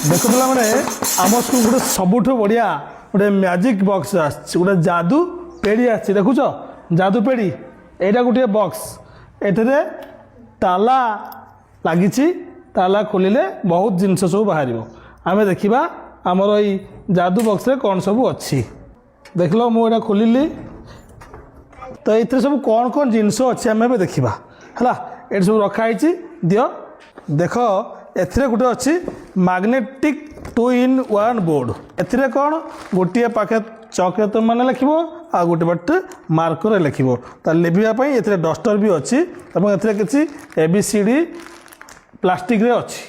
देख पे आम स्कूल गोटे सबुठ बढ़िया गोटे मैजिक बॉक्स गोटे जादू पेड़ी आसी देखुच जादू पेड़ी यहाँ गोटे बॉक्स एठे ताला लगी ताला खोलिले बहुत जिनस सब बाहर आम देखा आमर ये जादू बॉक्स रे कौन सब अच्छी देख लो मुझे खोलिली तो ये सब कौन कौन जिनस अच्छी आम देखा है ये सब रखाई दियो देख एथिरे गोटे अच्छी मैग्नेटिक 2-in-1 बोर्ड एथिरे कौन गोटे पाखे चकरे तुम मैंने लिख आ गोटे पटे मार्कर लिख लिखापी ए डस्टर भी अच्छी और किसी ABCD प्लास्टिक रे अच्छी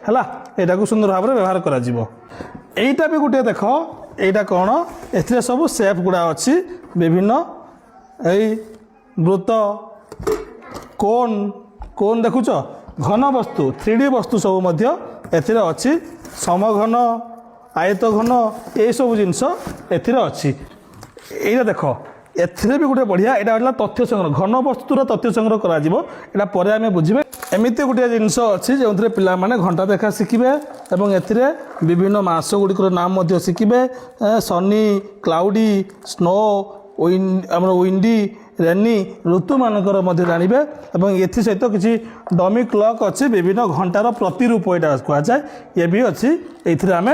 है यहाँ को सुंदर भाव में व्यवहार करा भी गोटे देख यहाँ कौन ए सब सेप गुड़ा अच्छी विभिन्न यही वृत्त कोन कोन देखुच घन वस्तु 3D वस्तु सब मध्य एथिरे अच्छी समघन आयत घन ये सब जिनस एथिरे अच्छी ये देख एथिरे भी गोटे बढ़िया यहाँ तथ्य संग्रह घन वस्तुर तथ्य संग्रह करा यहाँ पर आम बुझे एमती गोटे जिनस अच्छी जो पिला माने घंटा देखा शिखिबे एवं एथिरे विभिन्न मास गुड़िकर नाम शिखिबे सनी क्लाउडी स्नो विंडी रेनी ऋतु मानकर जानवे और ये सहित किसी डमी क्लॉक अच्छी विभिन्न घंटार प्रतिरूप यहाँ कहुए ये भी अच्छी ये आम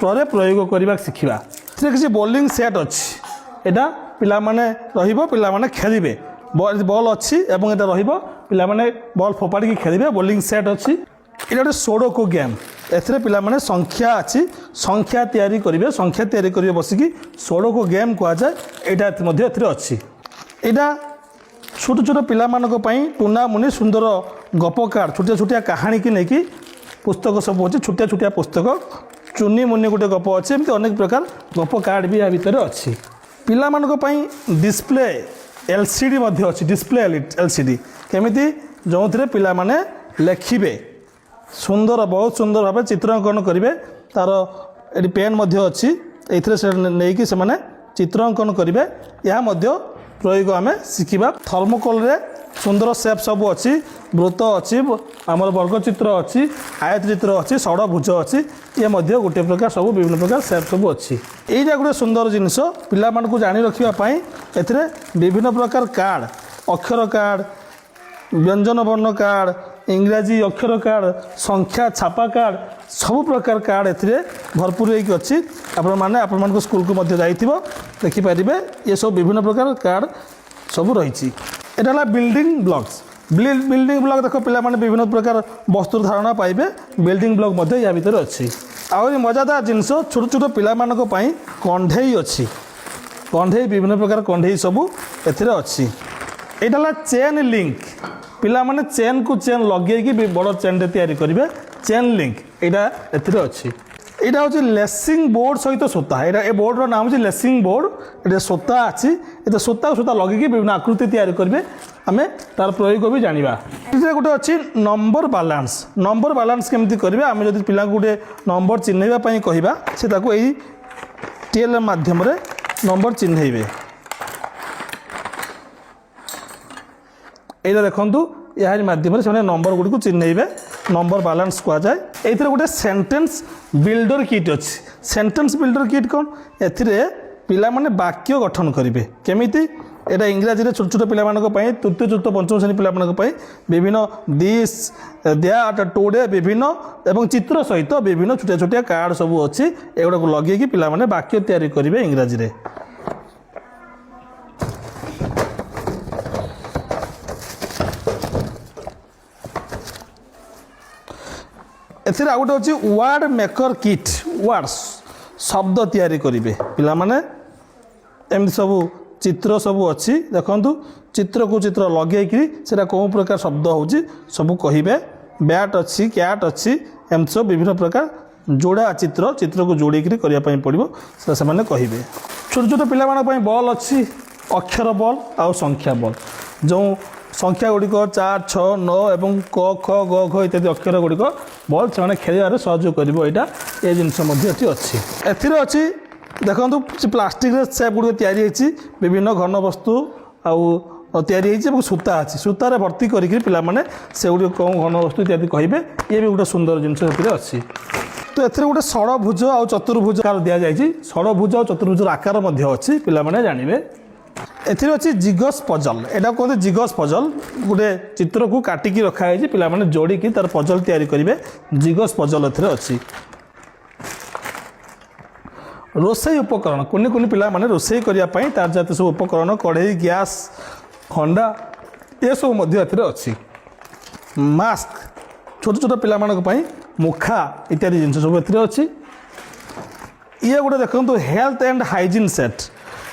पर प्रयोग करने शिखा किसी बोलिंग सेट अच्छी यहाँ पिला माने पिला माने खेलिबे बॉल अच्छी एवं यहाँ पिला माने बॉल फोपाड़ी खेलिबे बोलिंग सेट अच्छी ये गोटे सोडोको गेम एथिरे पिला माने संख्या अच्छी संख्या तैयारी करेंगे संख्या तैयारी करेंगे बसिकी सोडोको गेम कहुए यहाँ अच्छी यहाँ छोट छोट पिला टूना मुनि सुंदर गप कार्ड छोटिया छोटिया कहानी की लेकिन पुस्तक सब अच्छे छोटिया छोटिया पुस्तक चुनी मुनि गोटे गप अच्छे एमती अनेक प्रकार गप कार्ड भी या भितर अच्छी पिला डिस्प्ले LCD अच्छी डिस्प्ले LCD केमिति जो पिला माने लेखिबे सुंदर बहुत सुंदर भाव चित्रांकन करेंगे तार ये पेन अच्छी ये नहीं से माने चित्रांकन करेंगे यह प्रयोग आम शिखा थर्मोकोल रे सुंदर सेप सब अच्छी वृत्त अच्छी आमर वर्गचित्र अच्छी आयत चित्र अच्छी षडभुज अच्छी ये गोटे प्रकार सब विभिन्न प्रकार सेप सब अच्छी यहीटा गोटे सुंदर जिनस पिला मानकु जानी रखापी ए विभिन्न प्रकार कार्ड अक्षर कार्ड व्यंजन वर्ण कार्ड इंग्राजी अक्षर कार्ड संख्या छापा कार्ड सब प्रकार कार्ड ए भरपूर होती आपण स्कूल को देखिपारे ये सब विभिन्न प्रकार कार्ड सब रही है बिल्डिंग ब्लॉक्स बिल्डिंग ब्लॉक देख पिला माने विभिन्न प्रकार वस्तु धारणा पाइबे बिल्डिंग ब्लॉक या भितर अच्छी आहुरी मजादार जिनस छोट छोट पिला मानक पई कंढेई अच्छी कंढेई विभिन्न प्रकार कंढेई सब एथिरे अच्छी यहाँ चेन लिंक पिला माने चेन को चेन लगे बड़ चेन तैयारी करेंगे चेन लिंक यहाँ अच्छी यहाँ हूँ लेसिंग बोर्ड सहित सूता यहाँ ये बोर्डर नाम हूँ लेसिंग बोर्ड ये सूता अच्छी ये सूता सूता लगे विभिन्न आकृति तैयारी करेंगे आम तार प्रयोग भी जाना ये गोटे अच्छी नंबर बालांस केमती करेंगे आम जब पिला गोटे नंबर चिन्हवाई कहवा से यही टेल माध्यम नंबर चिन्हबे यहाँ देखु यार माध्यम से नंबर गुड़ी को चिन्हबे नंबर बालांस कहुए ये गोटे सेंटेंस बिल्डर किट अच्छी सेंटेंस बिल्डर किट कौन ए पिला माने वाक्य गठन करेंगे केमिति यहाँ इंग्राजी में छोट छोट पिला तृतीय चतुर्थ पंचम श्रेणी पिला विभिन्न दिस दैट टुडे विभिन्न एवं चित्र सहित विभिन्न छोटिया छोटिया कार्ड सब अच्छी एगुड़ा को लगे पिला माने वाक्य तैयारी करेंगे इंग्राजी में एथिर आ गोटे अच्छी वर्ड मेकर किट वर्ड्स शब्द तैयारी करेंगे पिला माने एमती सब चित्र सब अच्छी देखु चित्र को चित्र लगे से कौ प्रकार शब्द होची सब कहे बैट अच्छी कैट अच्छी एमती सब विभिन्न प्रकार जोड़ा चित्र चित्र को जोड़ी करने पड़ो से कहे छोट छोट पिला बॉल अच्छी अक्षर बॉल आउ संख्या बॉल जो संख्या गुड़िक 4 6 9 एवं क ख ग घ इत्यादि अक्षर गुड़िक बॉल से खेल सहयोग कर ये जिनस अच्छी अच्छी देखो प्लास्टिक सेप गुड़िक या विभिन्न घन वस्तु आउ सूता अच्छी सूतार भर्ती करी पिला माने से गुड़िक कौन घन वस्तु इत्यादि कहे ये भी गोटे सुंदर जिनस अच्छी ତ ଏଥିରେ ଗୋଟେ ଷଡ଼ଭୁଜ ଆଉ ଚତୁର୍ଭୁଜ ଆକାର ଦିଆଯାଇଛି। ଷଡ଼ଭୁଜ ଆଉ ଚତୁର୍ଭୁଜର ଆକାର ମଧ୍ୟ ଅଛି, ପିଲାମାନେ ଜାଣିବେ। ଏଥିରେ ଅଛି ଜିଗସ୍ ପଜଲ୍, ଏଇଟା କୁହନ୍ତି ଜିଗସ୍ ପଜଲ୍। ଗୋଟେ ଚିତ୍ରକୁ କାଟିକି ରଖାଯାଇଛି, ପିଲାମାନେ ଯୋଡ଼ିକି ତାର ପଜଲ୍ ତିଆରି କରିବେ। ଜିଗସ୍ ପଜଲ୍ ଏଥିରେ ଅଛି। ରୋଷେଇ ଉପକରଣ, କୁନି କୁନି ପିଲାମାନେ ରୋଷେଇ କରିବା ପାଇଁ ତାର ଯେତେ ସବୁ ଉପକରଣ, କଢ଼େଇ, ଗ୍ୟାସ୍, ଖଣ୍ଡା, ଏସବୁ ମଧ୍ୟ ଏଥିରେ ଅଛି। ମାସ୍କ, ଛୋଟ ଛୋଟ ପିଲାମାନଙ୍କ ପାଇଁ ମୁଖା ଇତ୍ୟାଦି ଜିନିଷ ସବୁ ଏଥିରେ ଅଛି। ଇଏ ଗୋଟେ ଦେଖନ୍ତୁ health and hygiene set.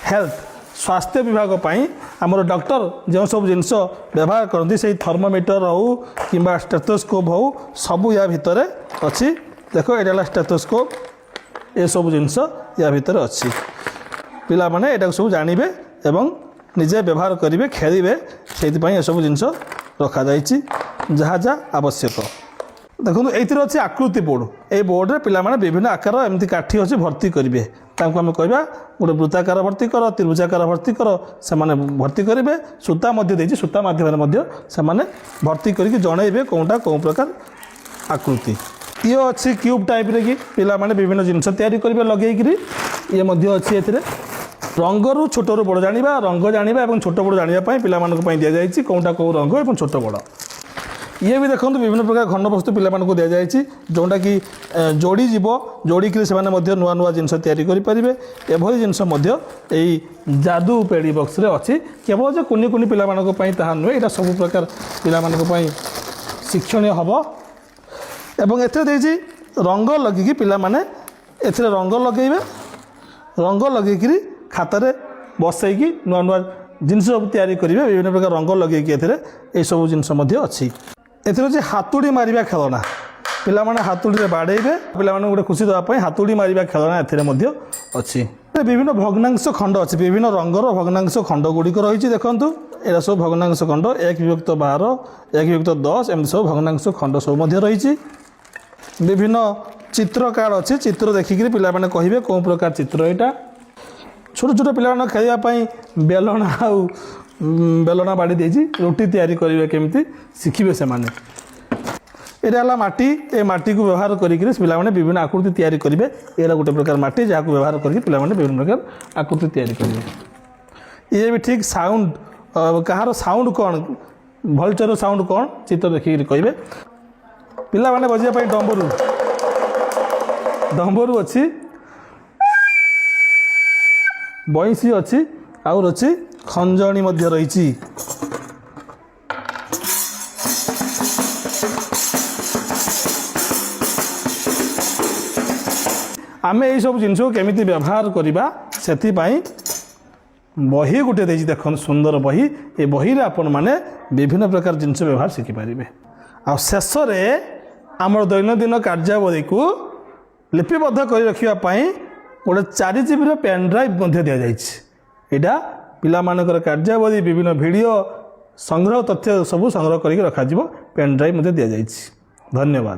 Health ସ୍ୱାସ୍ଥ୍ୟ ବିଭାଗ ପାଇଁ ଆମର ଡକ୍ଟର ଯେଉଁ ସବୁ ଜିନିଷ ବ୍ୟବହାର କରନ୍ତି, ସେଇ ଥର୍ମୋମିଟର ହେଉ କିମ୍ବା ଷ୍ଟେଥୋସ୍କୋପ୍ ହେଉ, ସବୁ ୟା ଭିତରେ ଅଛି। ଦେଖ ଏଇଟା ହେଲା ଷ୍ଟେଥୋସ୍କୋପ୍, ଏସବୁ ଜିନିଷ ୟା ଭିତରେ ଅଛି। ପିଲାମାନେ ଏଟାକୁ ସବୁ ଜାଣିବେ ଏବଂ ନିଜେ ବ୍ୟବହାର କରିବେ, ଖେଳିବେ, ସେଇଥିପାଇଁ ଏସବୁ ଜିନିଷ ରଖାଯାଇଛି ଯାହା ଯାହା ଆବଶ୍ୟକ। ଦେଖନ୍ତୁ ଏଇଥିରେ ଅଛି ଆକୃତି ବୋର୍ଡ଼। ଏଇ ବୋର୍ଡ଼ରେ ପିଲାମାନେ ବିଭିନ୍ନ ଆକାର ଏମିତି କାଠି ଅଛି ଭର୍ତ୍ତି କରିବେ। ତାଙ୍କୁ ଆମେ କହିବା ଗୋଟେ ବୃତ୍ତାକାର ଭର୍ତ୍ତି କର, ତ୍ରିଭୁଜାକାର ଭର୍ତ୍ତି କର, ସେମାନେ ଭର୍ତ୍ତି କରିବେ। ସୂତା ମଧ୍ୟ ଦେଇଛି, ସୂତା ମାଧ୍ୟମରେ ମଧ୍ୟ ସେମାନେ ଭର୍ତ୍ତି କରିକି ଜଣାଇବେ କେଉଁଟା କେଉଁ ପ୍ରକାର ଆକୃତି। ଇଏ ଅଛି କ୍ୟୁବ୍ ଟାଇପ୍ରେ କି ପିଲାମାନେ ବିଭିନ୍ନ ଜିନିଷ ତିଆରି କରିବେ ଲଗେଇକିରି। ଇଏ ମଧ୍ୟ ଅଛି ଏଥିରେ। ରଙ୍ଗରୁ ଛୋଟରୁ ବଡ଼ ଜାଣିବା, ରଙ୍ଗ ଜାଣିବା ଏବଂ ଛୋଟ ବଡ଼ ଜାଣିବା ପାଇଁ ପିଲାମାନଙ୍କ ପାଇଁ ଦିଆଯାଇଛି କେଉଁଟା କେଉଁ ରଙ୍ଗ ଏବଂ ଛୋଟ ବଡ଼। ଇଏ ବି ଦେଖନ୍ତୁ ବିଭିନ୍ନ ପ୍ରକାର ଘନବସ୍ତୁ ପିଲାମାନଙ୍କୁ ଦିଆଯାଇଛି, ଯେଉଁଟାକି ଯୋଡ଼ିଯିବ, ଯୋଡ଼ିକିରି ସେମାନେ ମଧ୍ୟ ନୂଆ ନୂଆ ଜିନିଷ ତିଆରି କରିପାରିବେ। ଏଭଳି ଜିନିଷ ମଧ୍ୟ ଏଇ ଯାଦୁ ପେଡ଼ି ବକ୍ସରେ ଅଛି। କେବଳ ଯେ କୁନି କୁନି ପିଲାମାନଙ୍କ ପାଇଁ ତାହା ନୁହେଁ, ଏଇଟା ସବୁ ପ୍ରକାର ପିଲାମାନଙ୍କ ପାଇଁ ଶିକ୍ଷଣୀୟ ହେବ। ଏବଂ ଏଥିରେ ଦେଇଛି ରଙ୍ଗ ଲଗେଇକି ପିଲାମାନେ ଏଥିରେ ରଙ୍ଗ ଲଗେଇବେ, ରଙ୍ଗ ଲଗେଇକିରି ଖାତାରେ ବସେଇକି ନୂଆ ନୂଆ ଜିନିଷ ସବୁ ତିଆରି କରିବେ। ବିଭିନ୍ନ ପ୍ରକାର ରଙ୍ଗ ଲଗେଇକି ଏଥିରେ ଏଇସବୁ ଜିନିଷ ମଧ୍ୟ ଅଛି। ଏଥିରେ ଅଛି ହାତୁଡ଼ି ମାରିବା ଖେଳନା, ପିଲାମାନେ ହାତୁଡ଼ିରେ ବାଡ଼େଇବେ, ପିଲାମାନଙ୍କୁ ଗୋଟେ ଖୁସି ଦେବା ପାଇଁ ହାତୁଡ଼ି ମାରିବା ଖେଳନା ଏଥିରେ ମଧ୍ୟ ଅଛି। ବିଭିନ୍ନ ଭଗ୍ନାଂଶ ଖଣ୍ଡ ଅଛି, ବିଭିନ୍ନ ରଙ୍ଗର ଭଗ୍ନାଂଶ ଖଣ୍ଡ ଗୁଡ଼ିକ ରହିଛି। ଦେଖନ୍ତୁ ଏଇଟା ସବୁ ଭଗ୍ନାଂଶ ଖଣ୍ଡ, 1/12, 1/10, ଏମିତି ସବୁ ଭଗ୍ନାଂଶ ଖଣ୍ଡ ସବୁ ମଧ୍ୟ ରହିଛି। ବିଭିନ୍ନ ଚିତ୍ର କାର୍ଡ଼ ଅଛି, ଚିତ୍ର ଦେଖିକିରି ପିଲାମାନେ କହିବେ କେଉଁ ପ୍ରକାର ଚିତ୍ର ଏଇଟା। ଛୋଟ ଛୋଟ ପିଲାମାନଙ୍କ ଖେଳିବା ପାଇଁ ବେଲଣା ଆଉ ବେଲଣା ବାଡ଼ି ଦେଇଛି, ରୁଟି ତିଆରି କରିବେ କେମିତି ଶିଖିବେ ସେମାନେ। ଏଇଟା ହେଲା ମାଟି, ଏ ମାଟିକୁ ବ୍ୟବହାର କରିକି ପିଲାମାନେ ବିଭିନ୍ନ ଆକୃତି ତିଆରି କରିବେ। ଏଇଟା ଗୋଟେ ପ୍ରକାର ମାଟି ଯାହାକୁ ବ୍ୟବହାର କରିକି ପିଲାମାନେ ବିଭିନ୍ନ ପ୍ରକାର ଆକୃତି ତିଆରି କରିବେ। ଇଏ ବି ଠିକ୍ ସାଉଣ୍ଡ, କାହାର ସାଉଣ୍ଡ କ'ଣ, ଭଲଚର ସାଉଣ୍ଡ କ'ଣ ଚିତ୍ର ଦେଖିକିରି କହିବେ। ପିଲାମାନେ ବଜାଇବା ପାଇଁ ଡମ୍ବରୁ, ଡମ୍ବରୁ ଅଛି, ବଇଁଶୀ ଅଛି, ଆଉ ଅଛି ଖଞ୍ଜଣି ମଧ୍ୟ ରହିଛି। ଆମେ ଏଇସବୁ ଜିନିଷକୁ କେମିତି ବ୍ୟବହାର କରିବା ସେଥିପାଇଁ ବହି ଗୋଟେ ଦେଇଛି, ଦେଖନ୍ତୁ ସୁନ୍ଦର ବହି। ଏ ବହିରେ ଆପଣମାନେ ବିଭିନ୍ନ ପ୍ରକାର ଜିନିଷ ବ୍ୟବହାର ଶିଖିପାରିବେ। ଆଉ ଶେଷରେ ଆମର ଦୈନନ୍ଦିନ କାର୍ଯ୍ୟାବଳୀକୁ ଲିପିବଦ୍ଧ କରି ରଖିବା ପାଇଁ ଗୋଟେ 4 GBର ପେନ୍ ଡ୍ରାଇଭ୍ ମଧ୍ୟ ଦିଆଯାଇଛି। ଏଇଟା ପିଲାମାନଙ୍କର କାର୍ଯ୍ୟାବଳୀ, ବିଭିନ୍ନ ଭିଡ଼ିଓ ସଂଗ୍ରହ, ତଥ୍ୟ ସବୁ ସଂଗ୍ରହ କରିକି ରଖାଯିବ। ପେନ୍ ଡ୍ରାଇଭ୍ ମଧ୍ୟ ଦିଆଯାଇଛି। ଧନ୍ୟବାଦ।